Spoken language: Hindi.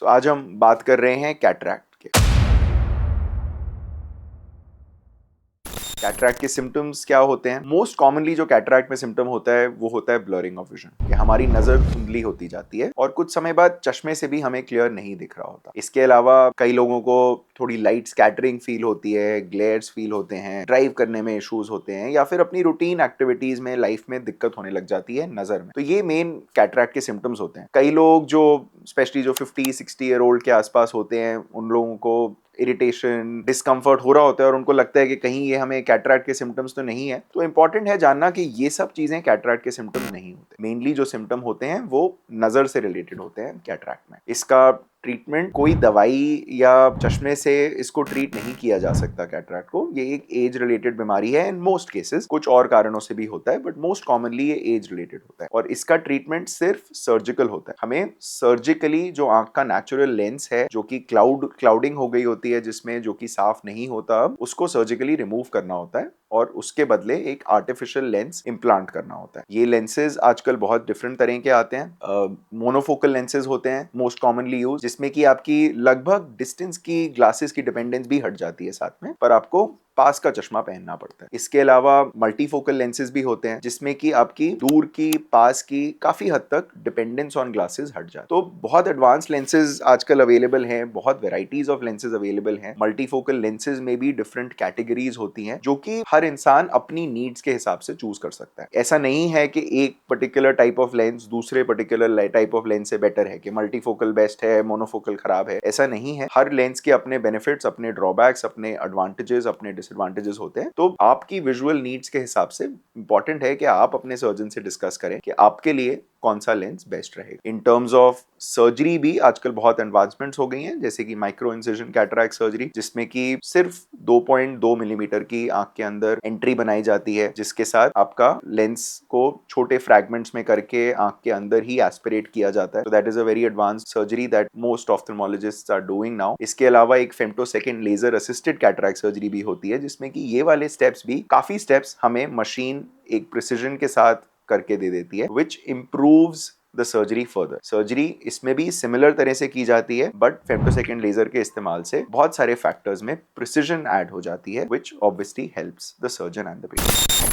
तो आज हम बात कर रहे हैं कैटरैक्ट के। कैटरैक्ट के सिम्टम्स क्या होते हैं? मोस्ट कॉमनली जो कैटरैक्ट में सिम्टम होता है वो होता है ब्लरिंग ऑफ विजन, कि हमारी नजर धुंधली होती जाती है और कुछ समय बाद चश्मे से भी हमें क्लियर नहीं दिख रहा होता। इसके अलावा कई लोगों को थोड़ी लाइट स्कैटरिंग फील होती है, ग्लेयर्स फील होते हैं, ड्राइव करने में इश्यूज होते हैं या फिर अपनी रूटीन एक्टिविटीज में लाइफ में दिक्कत होने लग जाती है नजर में। तो ये मेन कैटरैक्ट के सिम्टम्स होते हैं। कई लोग जो स्पेशली जो 50-60 ईयर ओल्ड के आसपास होते हैं, उन लोगों को इरिटेशन, डिस्कम्फर्ट हो रहा होता है और उनको लगता है कि कहीं ये हमें कैटरैक्ट के सिम्टम्स तो नहीं है। तो इंपॉर्टेंट है जानना कि ये सब चीजें कैटरैक्ट के सिम्टम्स नहीं होते। मेनली जो सिम्टम होते हैं वो नजर से रिलेटेड होते हैं कैटरैक्ट में। इसका ट्रीटमेंट कोई दवाई या चश्मे से इसको ट्रीट नहीं किया जा सकता कैटरैक्ट को। ये एक एज रिलेटेड बीमारी है इन मोस्ट केसेस। कुछ और कारणों से भी होता है बट मोस्ट कॉमनली ये एज रिलेटेड होता है और इसका ट्रीटमेंट सिर्फ सर्जिकल होता है। हमें सर्जिकली जो आंख का नेचुरल लेंस है, जो कि क्लाउडिंग हो गई होती है, जिसमें जो कि साफ नहीं होता, अब उसको सर्जिकली रिमूव करना होता है और उसके बदले एक आर्टिफिशियल लेंस इम्प्लांट करना होता है। ये लेंसेज आजकल बहुत डिफरेंट तरह के आते हैं। मोनोफोकल लेंसेज होते हैं मोस्ट कॉमनली यूज, जिसमें कि आपकी लगभग डिस्टेंस की ग्लासेस की डिपेंडेंस भी हट जाती है साथ में, पर आपको पास का चश्मा पहनना पड़ता है। इसके अलावा मल्टीफोकल लेंसेज भी होते हैं, जिसमें कि आपकी दूर की, पास की काफी हद तक डिपेंडेंस ऑन ग्लासेस हट जाए। तो बहुत एडवांस लेंसेज आजकल अवेलेबल हैं, बहुत वेराइटीज ऑफ लेंसेज अवेलेबल हैं। मल्टीफोकल लेंसेज में भी डिफरेंट कैटेगरीज होती हैं, जो कि हर इंसान अपनी नीड्स के हिसाब से चूज कर सकता है। ऐसा नहीं है कि एक पर्टिकुलर टाइप ऑफ लेंस दूसरे पर्टिकुलर टाइप ऑफ लेंस से बेटर है, कि मल्टीफोकल बेस्ट है, मोनोफोकल खराब है। ऐसा नहीं है। हर लेंस के अपने बेनिफिट्स, अपने ड्रॉबैक्स, अपने एडवांटेजेस, अपने डिसएडवांटेजेस होते हैं। तो आपकी विजुअल नीड्स के हिसाब से इंपॉर्टेंट है कि आप अपने सर्जन से डिस्कस करें कि आपके लिए कौन सा लेंस बेस्ट रहेगा। इन टर्म्स ऑफ सर्जरी भी आजकल बहुत एडवांसमेंट्स हो गई हैं, जैसे कि माइक्रो इंसिजन कैटरैक्ट सर्जरी, जिसमें कि सिर्फ 2.2 मिलीमीटर की आंख के अंदर एंट्री बनाई जाती है, जिसके साथ आपका लेंस को छोटे फ्रैगमेंट्स में करके आंख के अंदर ही एस्पिरेट किया जाता है। तो that is a very advanced surgery that most ophthalmologists are doing now. इसके अलावा एक femtosecond laser assisted cataract surgery भी होती है, जिसमें कि ये वाले स्टेप्स भी काफी स्टेप्स हमें मशीन एक प्रिसिजन के साथ करके दे देती है, which improves the surgery further. Surgery इसमें भी सिमिलर तरह से की जाती है, बट फेम्टोसेकंड लेजर के इस्तेमाल से बहुत सारे फैक्टर्स में प्रिसिजन ऐड हो जाती है, which obviously helps the surgeon and the patient.